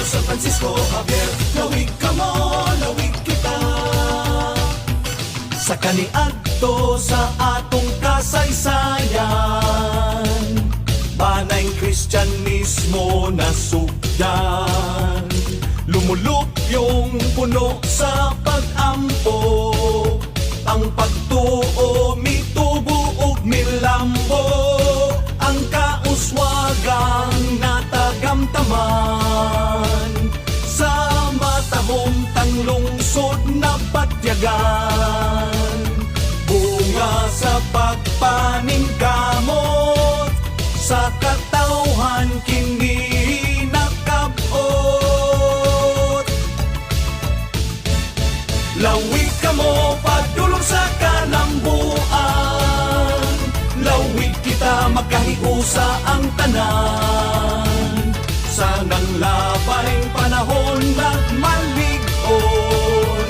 Senyor San Francisco Javier. Lawig ka mo, lawig kita. Sa kaniadto sa atong kasaysayan, banay Kristyanismo nasugdan. Lumulupyong puno sa pag-ampo, ang pagtuo mitubo ug milambo, ang kauswagang natagamtaman sa matahong tanglungsod na patyagan. Bunga sa pagpaningkamot, sa katawhan kini nakabot. Lawig ka mo padulong sa kalambuan, lawig kita makahiusa ang tanan. Sa nanglabay panahon nagmalig-on,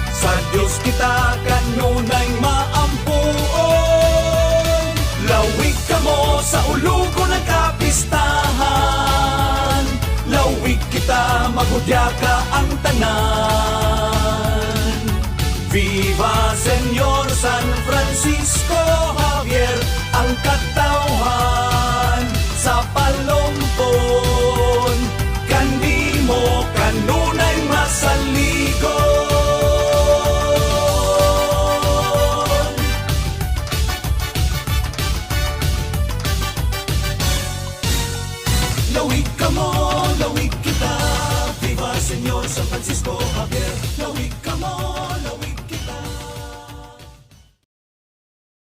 sa Diyos kita kanunay maampuon. Lawig ka mo sa ulugo ng kapistahan, lawig kita magudya ka ang tanan. Viva Senyor San Francisco Javier,